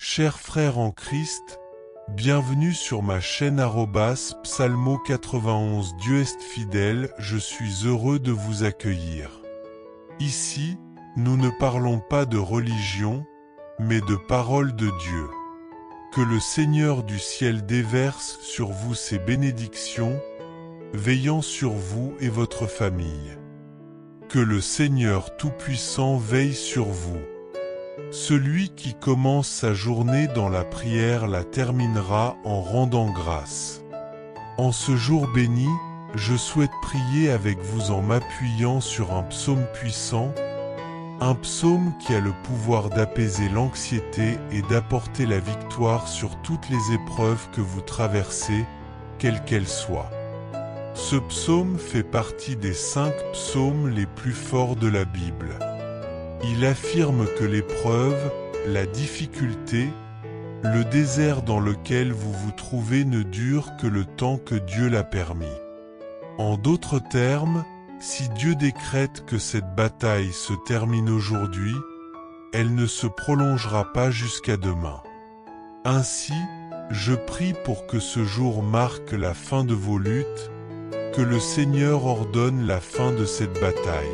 Chers frères en Christ, bienvenue sur ma chaîne Psalmo 91. Dieu est fidèle, je suis heureux de vous accueillir. Ici, nous ne parlons pas de religion, mais de parole de Dieu. Que le Seigneur du ciel déverse sur vous ses bénédictions, veillant sur vous et votre famille. Que le Seigneur Tout-Puissant veille sur vous. Celui qui commence sa journée dans la prière la terminera en rendant grâce. En ce jour béni, je souhaite prier avec vous en m'appuyant sur un psaume puissant, un psaume qui a le pouvoir d'apaiser l'anxiété et d'apporter la victoire sur toutes les épreuves que vous traversez, quelles qu'elles soient. Ce psaume fait partie des 5 psaumes les plus forts de la Bible. Il affirme que l'épreuve, la difficulté, le désert dans lequel vous vous trouvez ne dure que le temps que Dieu l'a permis. En d'autres termes, si Dieu décrète que cette bataille se termine aujourd'hui, elle ne se prolongera pas jusqu'à demain. Ainsi, je prie pour que ce jour marque la fin de vos luttes, que le Seigneur ordonne la fin de cette bataille.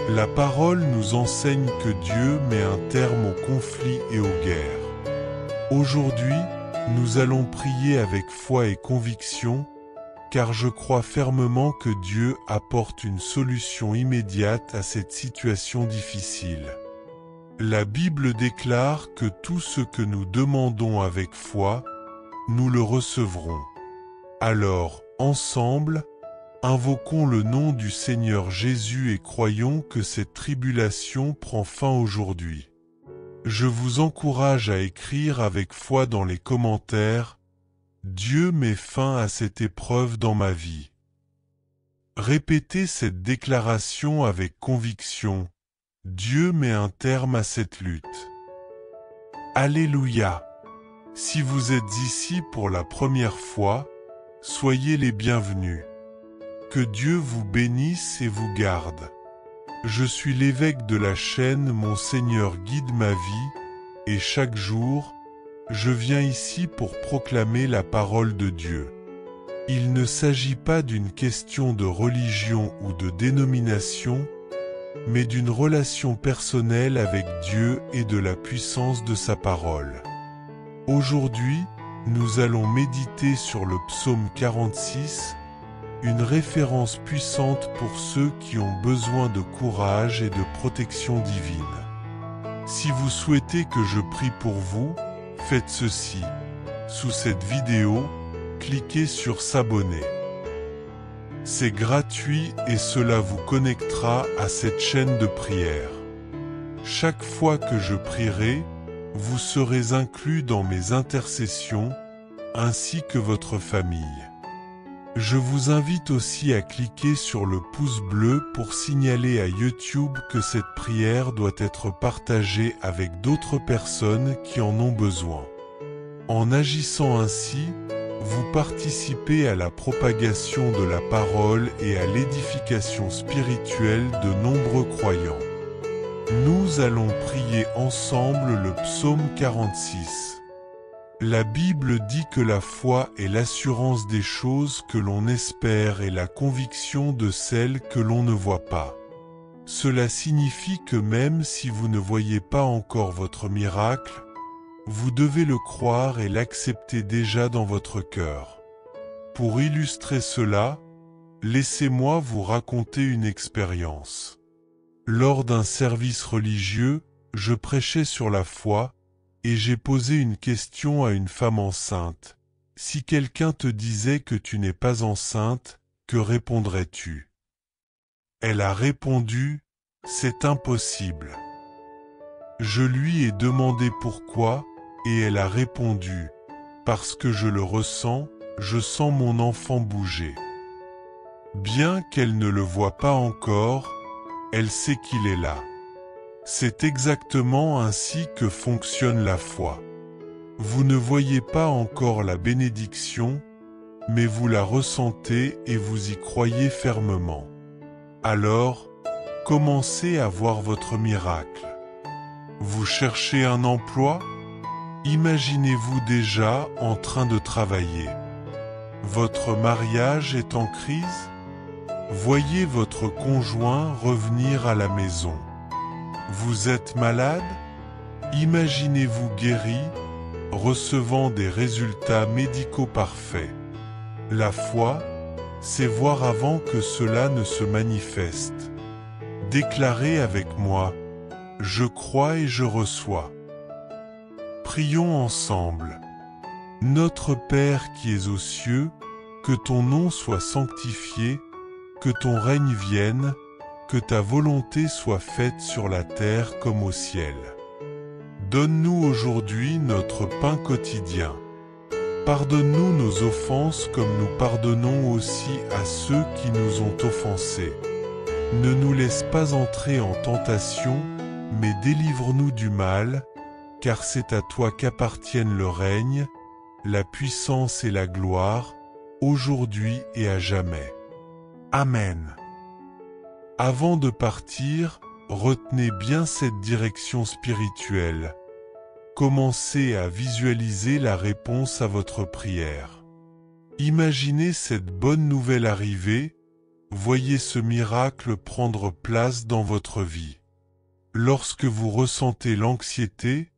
La parole nous enseigne que Dieu met un terme aux conflits et aux guerres. Aujourd'hui, nous allons prier avec foi et conviction, car je crois fermement que Dieu apporte une solution immédiate à cette situation difficile. La Bible déclare que tout ce que nous demandons avec foi, nous le recevrons. Alors, ensemble, invoquons le nom du Seigneur Jésus et croyons que cette tribulation prend fin aujourd'hui. Je vous encourage à écrire avec foi dans les commentaires « Dieu met fin à cette épreuve dans ma vie ». Répétez cette déclaration avec conviction « Dieu met un terme à cette lutte ». Alléluia! Si vous êtes ici pour la première fois, soyez les bienvenus. Que Dieu vous bénisse et vous garde. Je suis l'évêque de la chaîne Mon Seigneur guide ma vie, et chaque jour, je viens ici pour proclamer la parole de Dieu. Il ne s'agit pas d'une question de religion ou de dénomination, mais d'une relation personnelle avec Dieu et de la puissance de sa parole. Aujourd'hui, nous allons méditer sur le psaume 46, une référence puissante pour ceux qui ont besoin de courage et de protection divine. Si vous souhaitez que je prie pour vous, faites ceci. Sous cette vidéo, cliquez sur s'abonner. C'est gratuit et cela vous connectera à cette chaîne de prière. Chaque fois que je prierai, vous serez inclus dans mes intercessions, ainsi que votre famille. Je vous invite aussi à cliquer sur le pouce bleu pour signaler à YouTube que cette prière doit être partagée avec d'autres personnes qui en ont besoin. En agissant ainsi, vous participez à la propagation de la parole et à l'édification spirituelle de nombreux croyants. Nous allons prier ensemble le psaume 46. La Bible dit que la foi est l'assurance des choses que l'on espère et la conviction de celles que l'on ne voit pas. Cela signifie que même si vous ne voyez pas encore votre miracle, vous devez le croire et l'accepter déjà dans votre cœur. Pour illustrer cela, laissez-moi vous raconter une expérience. Lors d'un service religieux, je prêchais sur la foi, et j'ai posé une question à une femme enceinte. Si quelqu'un te disait que tu n'es pas enceinte, que répondrais-tu? Elle a répondu, c'est impossible. Je lui ai demandé pourquoi, et elle a répondu, parce que je le ressens, je sens mon enfant bouger. Bien qu'elle ne le voit pas encore, elle sait qu'il est là. C'est exactement ainsi que fonctionne la foi. Vous ne voyez pas encore la bénédiction, mais vous la ressentez et vous y croyez fermement. Alors, commencez à voir votre miracle. Vous cherchez un emploi? Imaginez-vous déjà en train de travailler. Votre mariage est en crise? Voyez votre conjoint revenir à la maison. Vous êtes malade? Imaginez-vous guéri, recevant des résultats médicaux parfaits. La foi, c'est voir avant que cela ne se manifeste. Déclarez avec moi, je crois et je reçois. Prions ensemble. Notre Père qui es aux cieux, que ton nom soit sanctifié, que ton règne vienne, que ta volonté soit faite sur la terre comme au ciel. Donne-nous aujourd'hui notre pain quotidien. Pardonne-nous nos offenses comme nous pardonnons aussi à ceux qui nous ont offensés. Ne nous laisse pas entrer en tentation, mais délivre-nous du mal, car c'est à toi qu'appartiennent le règne, la puissance et la gloire, aujourd'hui et à jamais. Amen. Avant de partir, retenez bien cette direction spirituelle. Commencez à visualiser la réponse à votre prière. Imaginez cette bonne nouvelle arriver, voyez ce miracle prendre place dans votre vie. Lorsque vous ressentez l'anxiété,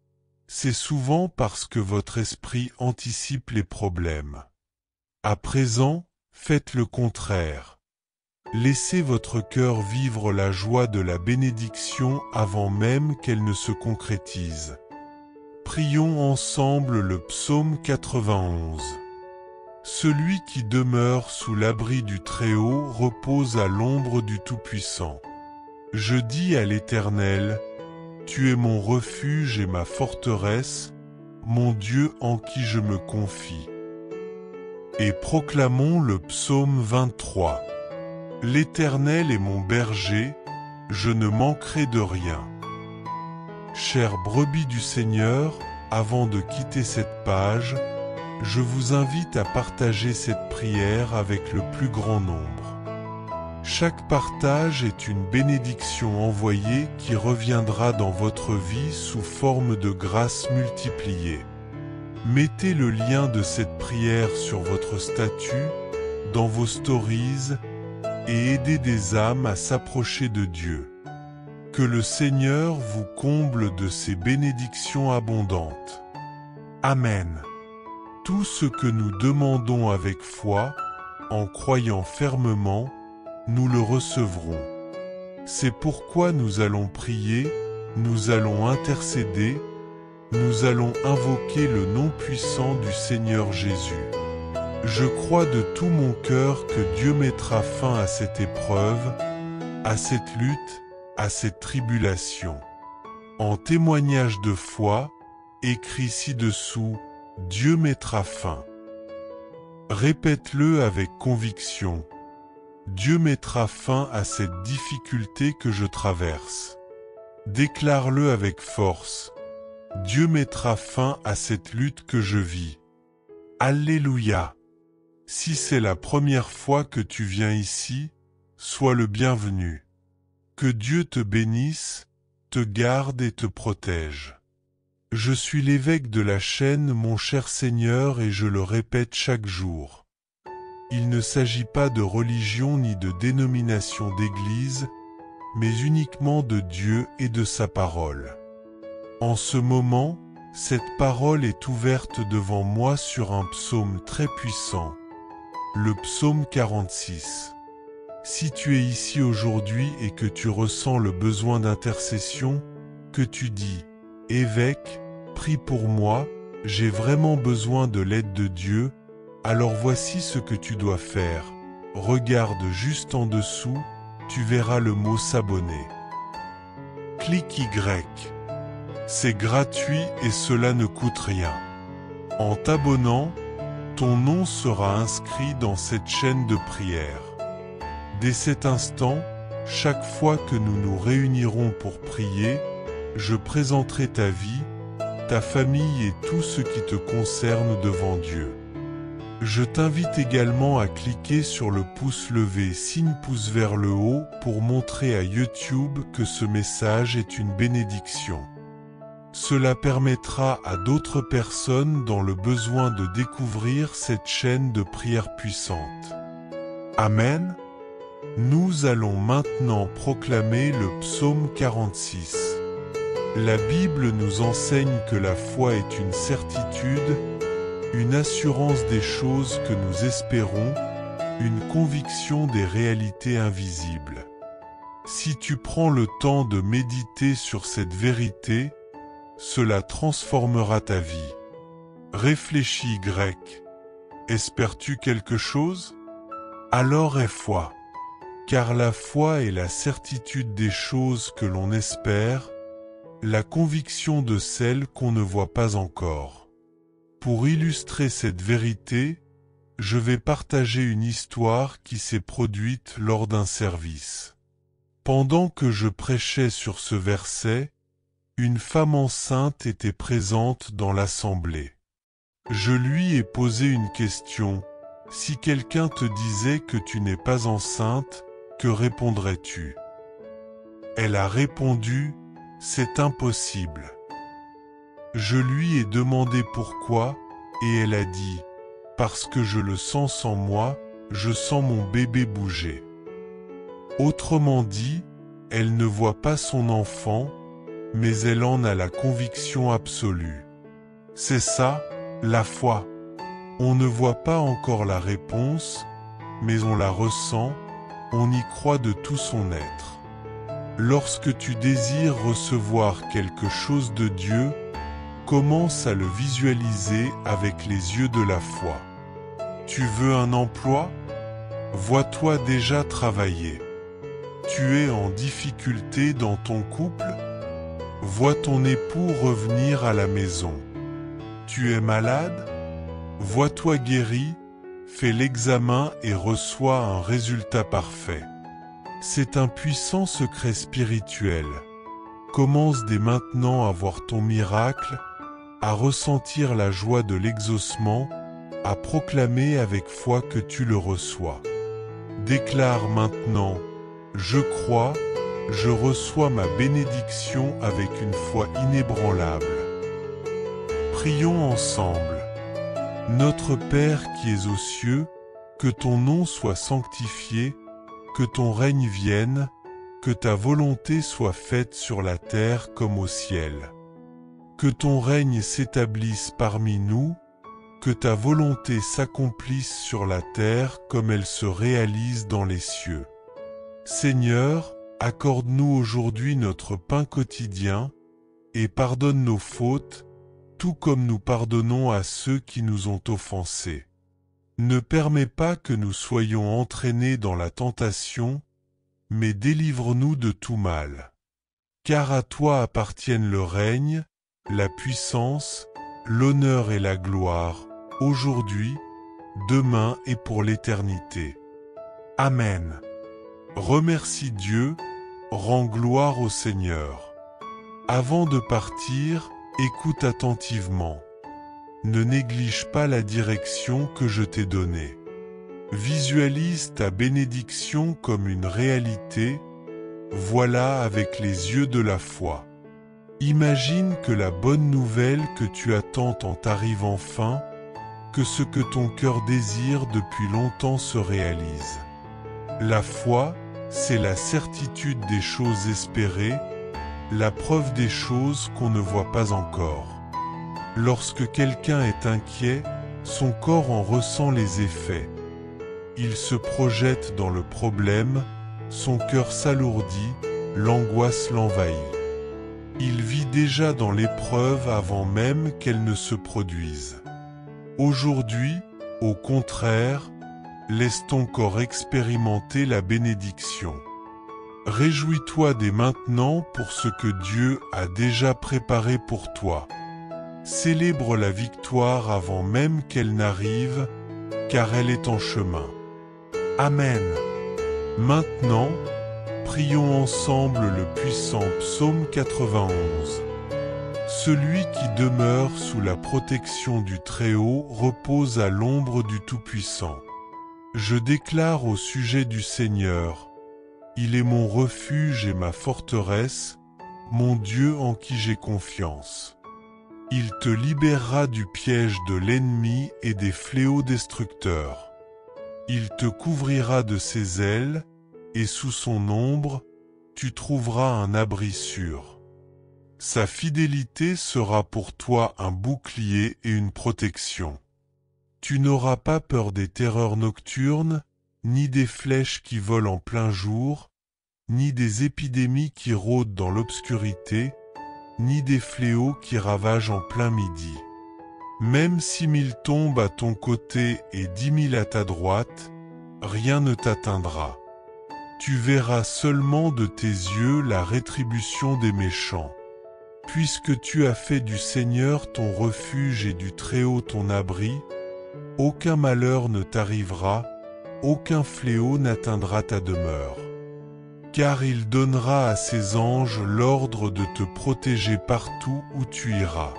c'est souvent parce que votre esprit anticipe les problèmes. À présent, faites le contraire. Laissez votre cœur vivre la joie de la bénédiction avant même qu'elle ne se concrétise. Prions ensemble le psaume 91. Celui qui demeure sous l'abri du Très-Haut repose à l'ombre du Tout-Puissant. Je dis à l'Éternel, tu es mon refuge et ma forteresse, mon Dieu en qui je me confie. Et proclamons le psaume 23. L'Éternel est mon berger, je ne manquerai de rien. Chères brebis du Seigneur, avant de quitter cette page, je vous invite à partager cette prière avec le plus grand nombre. Chaque partage est une bénédiction envoyée qui reviendra dans votre vie sous forme de grâce multipliée. Mettez le lien de cette prière sur votre statut, dans vos stories, et aidez des âmes à s'approcher de Dieu. Que le Seigneur vous comble de ses bénédictions abondantes. Amen. Tout ce que nous demandons avec foi, en croyant fermement, nous le recevrons. C'est pourquoi nous allons prier, nous allons intercéder, nous allons invoquer le nom puissant du Seigneur Jésus. Je crois de tout mon cœur que Dieu mettra fin à cette épreuve, à cette lutte, à cette tribulation. En témoignage de foi, écrit ci-dessous, Dieu mettra fin. Répète-le avec conviction. Dieu mettra fin à cette difficulté que je traverse. Déclare-le avec force. Dieu mettra fin à cette lutte que je vis. Alléluia. Si c'est la première fois que tu viens ici, sois le bienvenu. Que Dieu te bénisse, te garde et te protège. Je suis l'évêque de la chaîne, mon cher Seigneur, et je le répète chaque jour. Il ne s'agit pas de religion ni de dénomination d'église, mais uniquement de Dieu et de sa parole. En ce moment, cette parole est ouverte devant moi sur un psaume très puissant, le psaume 46. Si tu es ici aujourd'hui et que tu ressens le besoin d'intercession, que tu dis « Évêque, prie pour moi, j'ai vraiment besoin de l'aide de Dieu », alors voici ce que tu dois faire. Regarde juste en dessous, tu verras le mot « S'abonner ». Clique Y. C'est gratuit et cela ne coûte rien. En t'abonnant, ton nom sera inscrit dans cette chaîne de prière. Dès cet instant, chaque fois que nous nous réunirons pour prier, je présenterai ta vie, ta famille et tout ce qui te concerne devant Dieu. Je t'invite également à cliquer sur le pouce levé signe pouce vers le haut pour montrer à YouTube que ce message est une bénédiction. Cela permettra à d'autres personnes dans le besoin de découvrir cette chaîne de prière puissante. Amen. Nous allons maintenant proclamer le psaume 46. La Bible nous enseigne que la foi est une certitude, une assurance des choses que nous espérons, une conviction des réalités invisibles. Si tu prends le temps de méditer sur cette vérité, cela transformera ta vie. Réfléchis grec. Espères-tu quelque chose? Alors aie foi. Car la foi est la certitude des choses que l'on espère, la conviction de celles qu'on ne voit pas encore. Pour illustrer cette vérité, je vais partager une histoire qui s'est produite lors d'un service. Pendant que je prêchais sur ce verset, une femme enceinte était présente dans l'assemblée. Je lui ai posé une question. Si quelqu'un te disait que tu n'es pas enceinte, que répondrais-tu? Elle a répondu, c'est impossible. Je lui ai demandé pourquoi, et elle a dit, parce que je le sens en moi, je sens mon bébé bouger. Autrement dit, elle ne voit pas son enfant, mais elle en a la conviction absolue. C'est ça, la foi. On ne voit pas encore la réponse, mais on la ressent, on y croit de tout son être. Lorsque tu désires recevoir quelque chose de Dieu, commence à le visualiser avec les yeux de la foi. Tu veux un emploi? Vois-toi déjà travailler. Tu es en difficulté dans ton couple? Vois ton époux revenir à la maison. Tu es malade? Vois-toi guéri, fais l'examen et reçois un résultat parfait. C'est un puissant secret spirituel. Commence dès maintenant à voir ton miracle, à ressentir la joie de l'exaucement, à proclamer avec foi que tu le reçois. Déclare maintenant, je crois, je reçois ma bénédiction avec une foi inébranlable. Prions ensemble. Notre Père qui es aux cieux, que ton nom soit sanctifié, que ton règne vienne, que ta volonté soit faite sur la terre comme au ciel. Que ton règne s'établisse parmi nous, que ta volonté s'accomplisse sur la terre comme elle se réalise dans les cieux. Seigneur, accorde-nous aujourd'hui notre pain quotidien, et pardonne nos fautes, tout comme nous pardonnons à ceux qui nous ont offensés. Ne permets pas que nous soyons entraînés dans la tentation, mais délivre-nous de tout mal. Car à toi appartiennent le règne, la puissance, l'honneur et la gloire, aujourd'hui, demain et pour l'éternité. Amen. Remercie Dieu, rends gloire au Seigneur. Avant de partir, écoute attentivement. Ne néglige pas la direction que je t'ai donnée. Visualise ta bénédiction comme une réalité, voilà avec les yeux de la foi. Imagine que la bonne nouvelle que tu attends t'arrive enfin, que ce que ton cœur désire depuis longtemps se réalise. La foi, c'est la certitude des choses espérées, la preuve des choses qu'on ne voit pas encore. Lorsque quelqu'un est inquiet, son corps en ressent les effets. Il se projette dans le problème, son cœur s'alourdit, l'angoisse l'envahit. Il vit déjà dans l'épreuve avant même qu'elle ne se produise. Aujourd'hui, au contraire, laisse ton corps expérimenter la bénédiction. Réjouis-toi dès maintenant pour ce que Dieu a déjà préparé pour toi. Célèbre la victoire avant même qu'elle n'arrive, car elle est en chemin. Amen. Maintenant, prions ensemble le puissant psaume 91. Celui qui demeure sous la protection du Très-Haut repose à l'ombre du Tout-Puissant. Je déclare au sujet du Seigneur, il est mon refuge et ma forteresse, mon Dieu en qui j'ai confiance. Il te libérera du piège de l'ennemi et des fléaux destructeurs. Il te couvrira de ses ailes, et sous son ombre, tu trouveras un abri sûr. Sa fidélité sera pour toi un bouclier et une protection. Tu n'auras pas peur des terreurs nocturnes, ni des flèches qui volent en plein jour, ni des épidémies qui rôdent dans l'obscurité, ni des fléaux qui ravagent en plein midi. Même si 1000 tombent à ton côté et 10 000 à ta droite, rien ne t'atteindra. Tu verras seulement de tes yeux la rétribution des méchants. Puisque tu as fait du Seigneur ton refuge et du Très-Haut ton abri, aucun malheur ne t'arrivera, aucun fléau n'atteindra ta demeure. Car il donnera à ses anges l'ordre de te protéger partout où tu iras.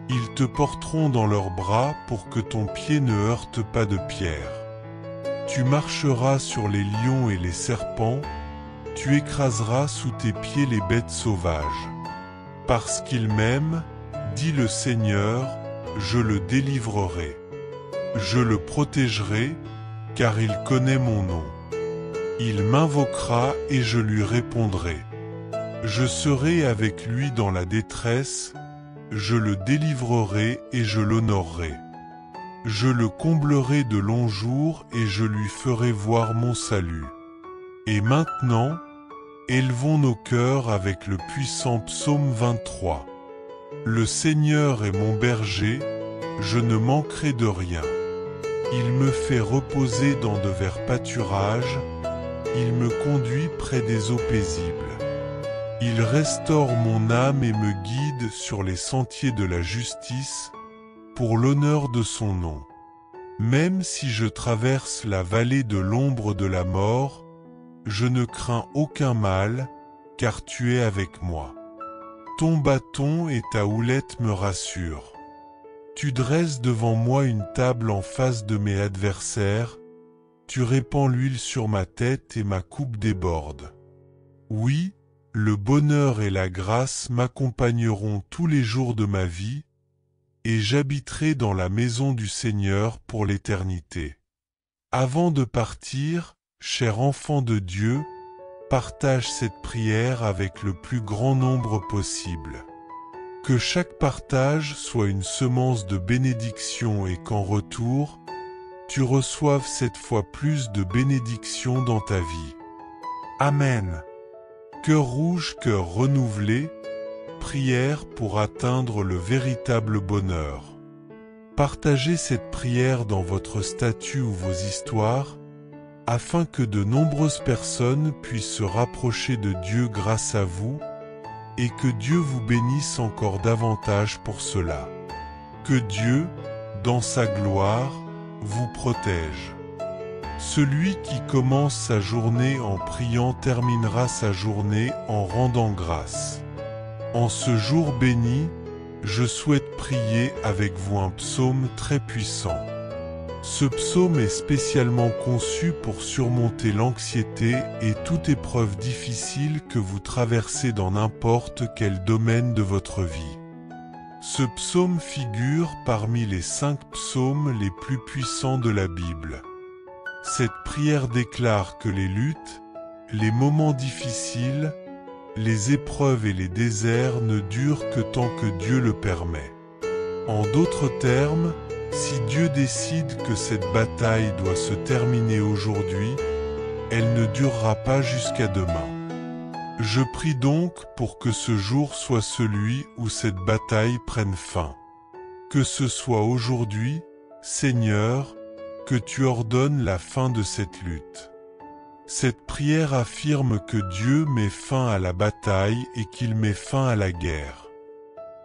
Ils te porteront dans leurs bras pour que ton pied ne heurte pas de pierre. Tu marcheras sur les lions et les serpents, tu écraseras sous tes pieds les bêtes sauvages. Parce qu'il m'aime, dit le Seigneur, je le délivrerai. Je le protégerai, car il connaît mon nom. Il m'invoquera et je lui répondrai. Je serai avec lui dans la détresse, je le délivrerai et je l'honorerai. Je le comblerai de longs jours et je lui ferai voir mon salut. Et maintenant, élevons nos cœurs avec le puissant psaume 23. Le Seigneur est mon berger, je ne manquerai de rien. Il me fait reposer dans de verts pâturages, il me conduit près des eaux paisibles. Il restaure mon âme et me guide sur les sentiers de la justice, pour l'honneur de son nom. Même si je traverse la vallée de l'ombre de la mort, je ne crains aucun mal, car tu es avec moi. Ton bâton et ta houlette me rassurent. Tu dresses devant moi une table en face de mes adversaires, tu répands l'huile sur ma tête et ma coupe déborde. Oui, le bonheur et la grâce m'accompagneront tous les jours de ma vie, et j'habiterai dans la maison du Seigneur pour l'éternité. Avant de partir, cher enfant de Dieu, partage cette prière avec le plus grand nombre possible. Que chaque partage soit une semence de bénédiction et qu'en retour, tu reçoives 7 fois plus de bénédictions dans ta vie. Amen. Cœur rouge, cœur renouvelé, prière pour atteindre le véritable bonheur. Partagez cette prière dans votre statut ou vos histoires, afin que de nombreuses personnes puissent se rapprocher de Dieu grâce à vous, et que Dieu vous bénisse encore davantage pour cela. Que Dieu, dans sa gloire, vous protège. Celui qui commence sa journée en priant terminera sa journée en rendant grâce. En ce jour béni, je souhaite prier avec vous un psaume très puissant. Ce psaume est spécialement conçu pour surmonter l'anxiété et toute épreuve difficile que vous traversez dans n'importe quel domaine de votre vie. Ce psaume figure parmi les 5 psaumes les plus puissants de la Bible. Cette prière déclare que les luttes, les moments difficiles, les épreuves et les déserts ne durent que tant que Dieu le permet. En d'autres termes, si Dieu décide que cette bataille doit se terminer aujourd'hui, elle ne durera pas jusqu'à demain. Je prie donc pour que ce jour soit celui où cette bataille prenne fin. Que ce soit aujourd'hui, Seigneur, que tu ordonnes la fin de cette lutte. Cette prière affirme que Dieu met fin à la bataille et qu'il met fin à la guerre.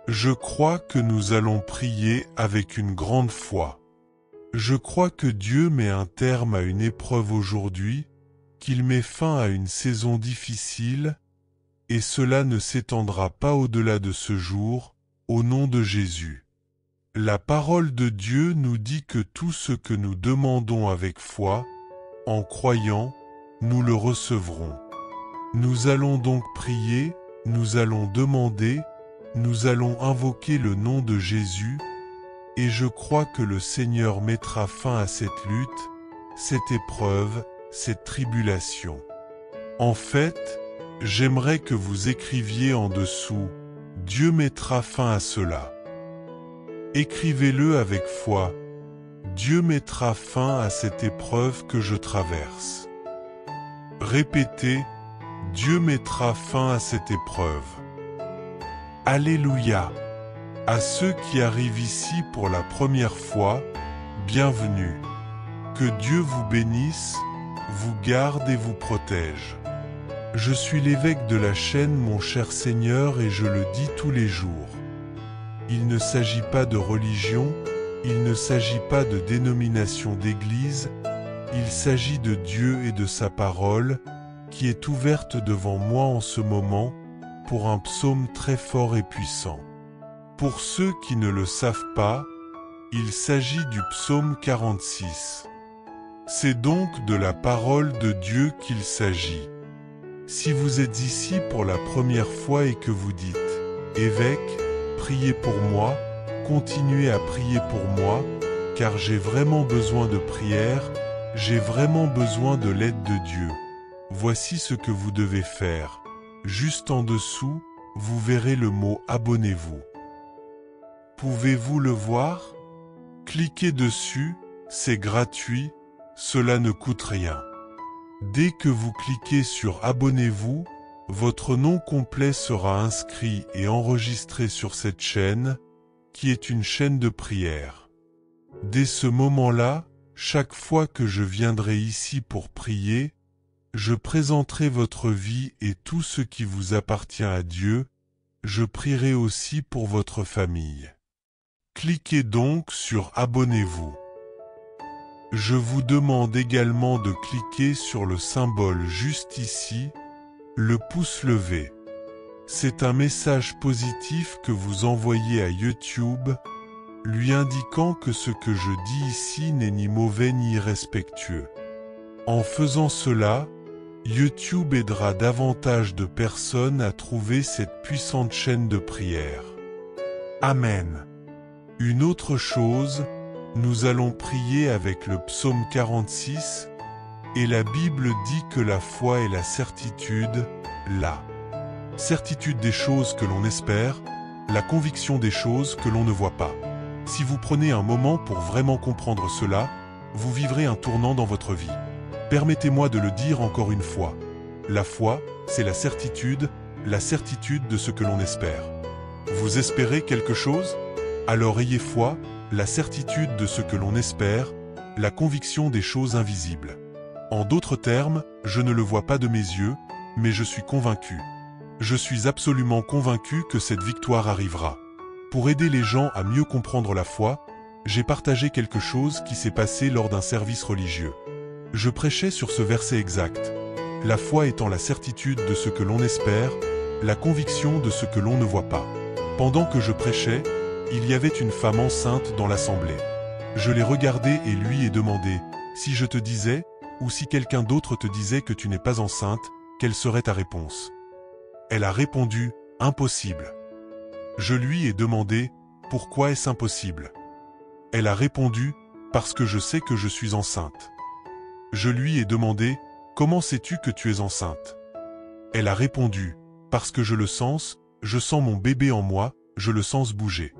Je crois que nous allons prier avec une grande foi. Je crois que Dieu met un terme à une épreuve aujourd'hui, qu'il met fin à une saison difficile, et cela ne s'étendra pas au-delà de ce jour, au nom de Jésus. La parole de Dieu nous dit que tout ce que nous demandons avec foi, en croyant, nous le recevrons. Nous allons donc prier, nous allons demander, nous allons invoquer le nom de Jésus, et je crois que le Seigneur mettra fin à cette lutte, cette épreuve, cette tribulation. En fait, j'aimerais que vous écriviez en dessous, Dieu mettra fin à cela. Écrivez-le avec foi, Dieu mettra fin à cette épreuve que je traverse. Répétez, Dieu mettra fin à cette épreuve. Alléluia! À ceux qui arrivent ici pour la première fois, bienvenue. Que Dieu vous bénisse, vous garde et vous protège. Je suis l'évêque de la chaîne, mon cher Seigneur, et je le dis tous les jours. Il ne s'agit pas de religion, il ne s'agit pas de dénomination d'église, il s'agit de Dieu et de sa parole, qui est ouverte devant moi en ce moment, pour un psaume très fort et puissant. Pour ceux qui ne le savent pas, il s'agit du psaume 46. C'est donc de la parole de Dieu qu'il s'agit. Si vous êtes ici pour la première fois et que vous dites « Évêque, priez pour moi, continuez à prier pour moi, car j'ai vraiment besoin de prière, j'ai vraiment besoin de l'aide de Dieu », voici ce que vous devez faire. Juste en dessous, vous verrez le mot « Abonnez-vous ». Pouvez-vous le voir? Cliquez dessus, c'est gratuit, cela ne coûte rien. Dès que vous cliquez sur « Abonnez-vous », votre nom complet sera inscrit et enregistré sur cette chaîne, qui est une chaîne de prière. Dès ce moment-là, chaque fois que je viendrai ici pour prier, je présenterai votre vie et tout ce qui vous appartient à Dieu, je prierai aussi pour votre famille. Cliquez donc sur « Abonnez-vous ». Je vous demande également de cliquer sur le symbole juste ici, le pouce levé. C'est un message positif que vous envoyez à YouTube, lui indiquant que ce que je dis ici n'est ni mauvais ni irrespectueux. En faisant cela, YouTube aidera davantage de personnes à trouver cette puissante chaîne de prière. Amen. Une autre chose, nous allons prier avec le psaume 46, et la Bible dit que la foi est la certitude des choses que l'on espère, la conviction des choses que l'on ne voit pas. Si vous prenez un moment pour vraiment comprendre cela, vous vivrez un tournant dans votre vie. Permettez-moi de le dire encore une fois. La foi, c'est la certitude de ce que l'on espère. Vous espérez quelque chose? Alors ayez foi, la certitude de ce que l'on espère, la conviction des choses invisibles. En d'autres termes, je ne le vois pas de mes yeux, mais je suis convaincu. Je suis absolument convaincu que cette victoire arrivera. Pour aider les gens à mieux comprendre la foi, j'ai partagé quelque chose qui s'est passé lors d'un service religieux. Je prêchais sur ce verset exact. La foi étant la certitude de ce que l'on espère, la conviction de ce que l'on ne voit pas. Pendant que je prêchais, il y avait une femme enceinte dans l'assemblée. Je l'ai regardée et lui ai demandé, si je te disais, ou si quelqu'un d'autre te disait que tu n'es pas enceinte, quelle serait ta réponse? Elle a répondu, impossible. Je lui ai demandé, pourquoi est-ce impossible? Elle a répondu, parce que je sais que je suis enceinte. Je lui ai demandé, comment sais-tu que tu es enceinte? Elle a répondu, parce que je sens mon bébé en moi, je le sens bouger.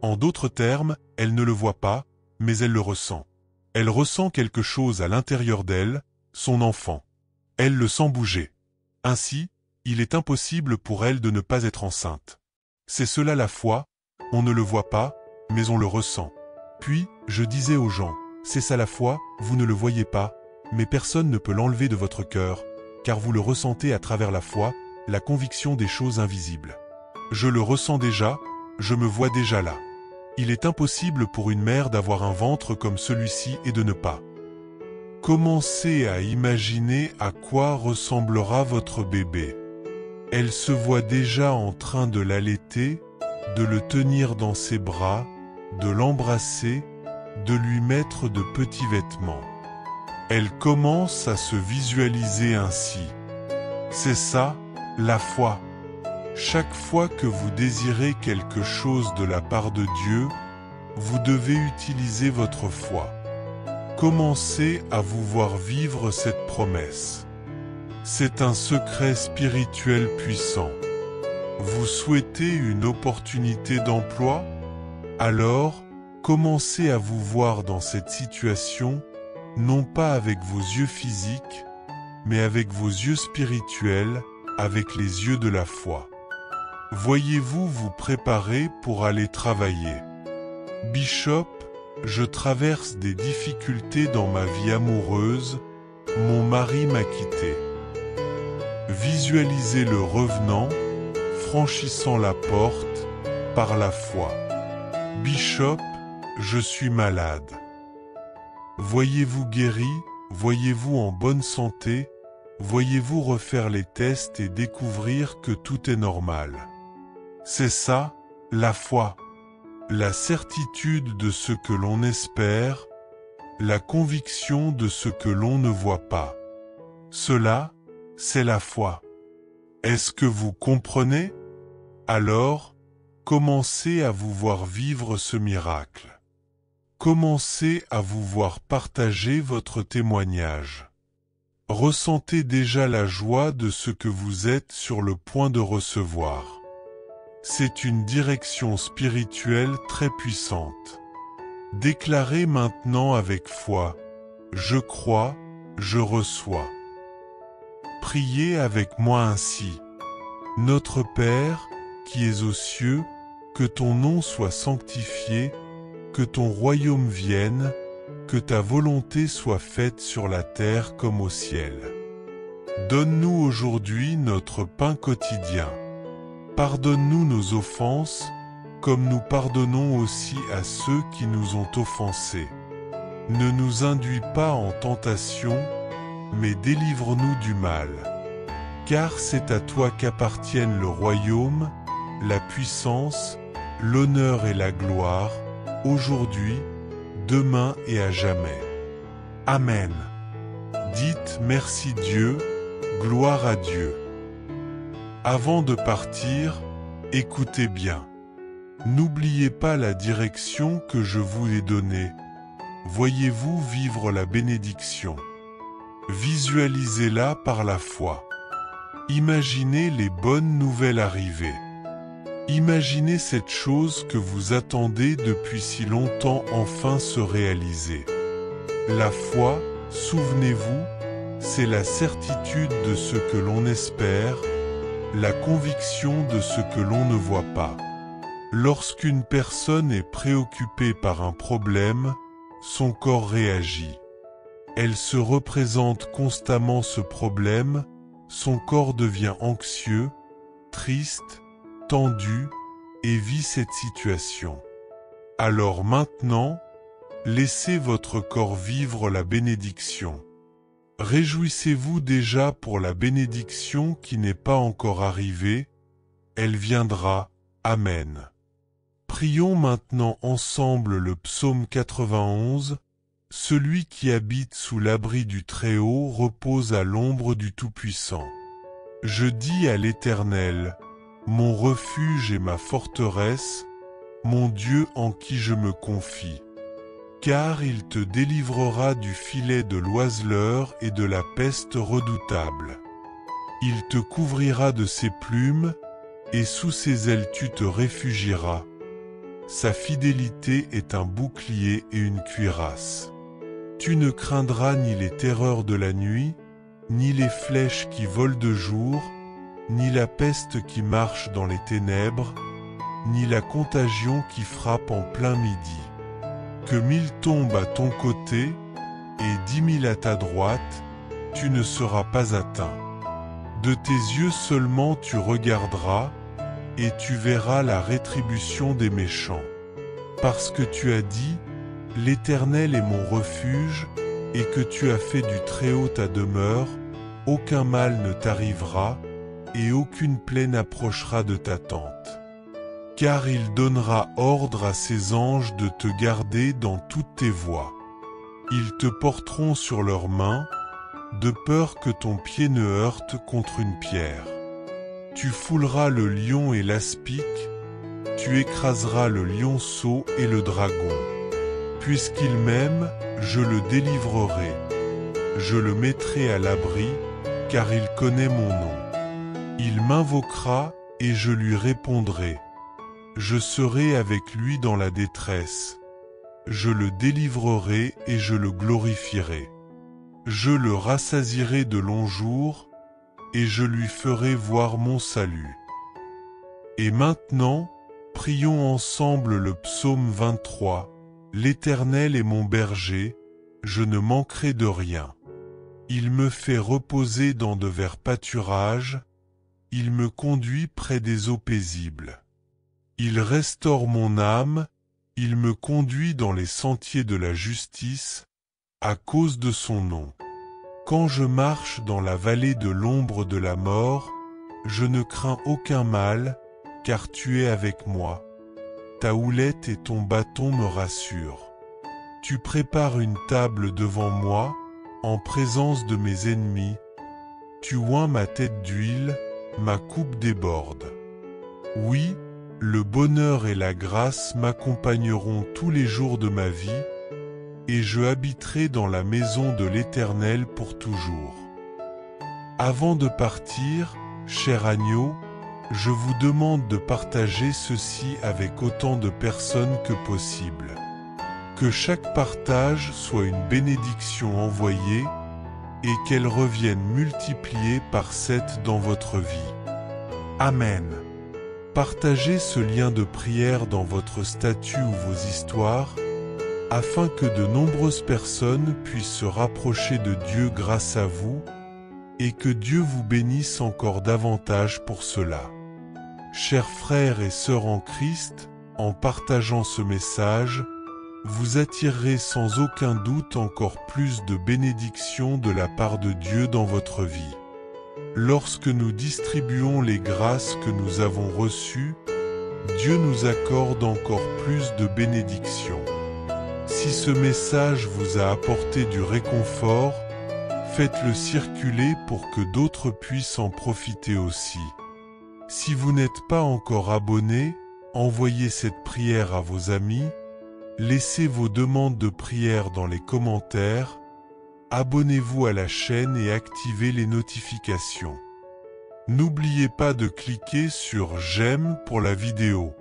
En d'autres termes, elle ne le voit pas, mais elle le ressent. Elle ressent quelque chose à l'intérieur d'elle, son enfant. Elle le sent bouger. Ainsi, il est impossible pour elle de ne pas être enceinte. C'est cela la foi, on ne le voit pas, mais on le ressent. Puis, je disais aux gens, c'est ça la foi, vous ne le voyez pas, mais personne ne peut l'enlever de votre cœur, car vous le ressentez à travers la foi, la conviction des choses invisibles. Je le ressens déjà, je me vois déjà là. Il est impossible pour une mère d'avoir un ventre comme celui-ci et de ne pas. Commencez à imaginer à quoi ressemblera votre bébé. Elle se voit déjà en train de l'allaiter, de le tenir dans ses bras, de l'embrasser, de lui mettre de petits vêtements. Elle commence à se visualiser ainsi. C'est ça, la foi. Chaque fois que vous désirez quelque chose de la part de Dieu, vous devez utiliser votre foi. Commencez à vous voir vivre cette promesse. C'est un secret spirituel puissant. Vous souhaitez une opportunité d'emploi? Alors, commencez à vous voir dans cette situation, non pas avec vos yeux physiques, mais avec vos yeux spirituels, avec les yeux de la foi. Voyez-vous vous préparer pour aller travailler. Bishop, je traverse des difficultés dans ma vie amoureuse, mon mari m'a quitté. Visualisez le revenant, franchissant la porte, par la foi. Bishop, je suis malade. Voyez-vous guéri, voyez-vous en bonne santé, voyez-vous refaire les tests et découvrir que tout est normal. C'est ça, la foi. La certitude de ce que l'on espère, la conviction de ce que l'on ne voit pas. Cela, c'est la foi. Est-ce que vous comprenez? Alors, commencez à vous voir vivre ce miracle. Commencez à vous voir partager votre témoignage. Ressentez déjà la joie de ce que vous êtes sur le point de recevoir. C'est une direction spirituelle très puissante. Déclarez maintenant avec foi, je crois, je reçois. Priez avec moi ainsi. Notre Père, qui es aux cieux, que ton nom soit sanctifié, que ton royaume vienne, que ta volonté soit faite sur la terre comme au ciel. Donne-nous aujourd'hui notre pain quotidien. Pardonne-nous nos offenses, comme nous pardonnons aussi à ceux qui nous ont offensés. Ne nous induis pas en tentation, mais délivre-nous du mal. Car c'est à toi qu'appartiennent le royaume, la puissance, l'honneur et la gloire, aujourd'hui, demain et à jamais. Amen. Dites merci Dieu, gloire à Dieu. Avant de partir, écoutez bien. N'oubliez pas la direction que je vous ai donnée. Voyez-vous vivre la bénédiction. Visualisez-la par la foi. Imaginez les bonnes nouvelles arriver. Imaginez cette chose que vous attendez depuis si longtemps enfin se réaliser. La foi, souvenez-vous, c'est la certitude de ce que l'on espère, la conviction de ce que l'on ne voit pas. Lorsqu'une personne est préoccupée par un problème, son corps réagit. Elle se représente constamment ce problème, son corps devient anxieux, triste, tendu et vit cette situation. Alors maintenant, laissez votre corps vivre la bénédiction. Réjouissez-vous déjà pour la bénédiction qui n'est pas encore arrivée, elle viendra, Amen. Prions maintenant ensemble le psaume 91, celui qui habite sous l'abri du Très-Haut repose à l'ombre du Tout-Puissant. Je dis à l'Éternel, mon refuge et ma forteresse, mon Dieu en qui je me confie. Car il te délivrera du filet de l'oiseleur et de la peste redoutable. Il te couvrira de ses plumes, et sous ses ailes tu te réfugieras. Sa fidélité est un bouclier et une cuirasse. Tu ne craindras ni les terreurs de la nuit, ni les flèches qui volent de jour, ni la peste qui marche dans les ténèbres, ni la contagion qui frappe en plein midi. Que 1000 tombent à ton côté, et 10 000 à ta droite, tu ne seras pas atteint. De tes yeux seulement tu regarderas, et tu verras la rétribution des méchants. Parce que tu as dit, l'Éternel est mon refuge, et que tu as fait du Très-Haut ta demeure, aucun mal ne t'arrivera, et aucune plaie n'approchera de ta tente. Car il donnera ordre à ses anges de te garder dans toutes tes voies. Ils te porteront sur leurs mains, de peur que ton pied ne heurte contre une pierre. Tu fouleras le lion et l'aspic, tu écraseras le lionceau et le dragon. Puisqu'il m'aime, je le délivrerai. Je le mettrai à l'abri, car il connaît mon nom. Il m'invoquera, et je lui répondrai. Je serai avec lui dans la détresse. Je le délivrerai et je le glorifierai. Je le rassasierai de longs jours, et je lui ferai voir mon salut. Et maintenant, prions ensemble le psaume 23. L'Éternel est mon berger, je ne manquerai de rien. Il me fait reposer dans de verts pâturages, il me conduit près des eaux paisibles. Il restaure mon âme, il me conduit dans les sentiers de la justice, à cause de son nom. Quand je marche dans la vallée de l'ombre de la mort, je ne crains aucun mal, car tu es avec moi. Ta houlette et ton bâton me rassurent. Tu prépares une table devant moi, en présence de mes ennemis. Tu oins ma tête d'huile, ma coupe déborde. Oui, le bonheur et la grâce m'accompagneront tous les jours de ma vie, et je habiterai dans la maison de l'Éternel pour toujours. Avant de partir, cher agneau, je vous demande de partager ceci avec autant de personnes que possible. Que chaque partage soit une bénédiction envoyée et qu'elle revienne multipliée par 7 dans votre vie. Amen. Partagez ce lien de prière dans votre statut ou vos histoires, afin que de nombreuses personnes puissent se rapprocher de Dieu grâce à vous, et que Dieu vous bénisse encore davantage pour cela. Chers frères et sœurs en Christ, en partageant ce message, vous attirerez sans aucun doute encore plus de bénédictions de la part de Dieu dans votre vie. Lorsque nous distribuons les grâces que nous avons reçues, Dieu nous accorde encore plus de bénédictions. Si ce message vous a apporté du réconfort, faites-le circuler pour que d'autres puissent en profiter aussi. Si vous n'êtes pas encore abonné, envoyez cette prière à vos amis, laissez vos demandes de prière dans les commentaires, abonnez-vous à la chaîne et activez les notifications. N'oubliez pas de cliquer sur « J'aime » pour la vidéo.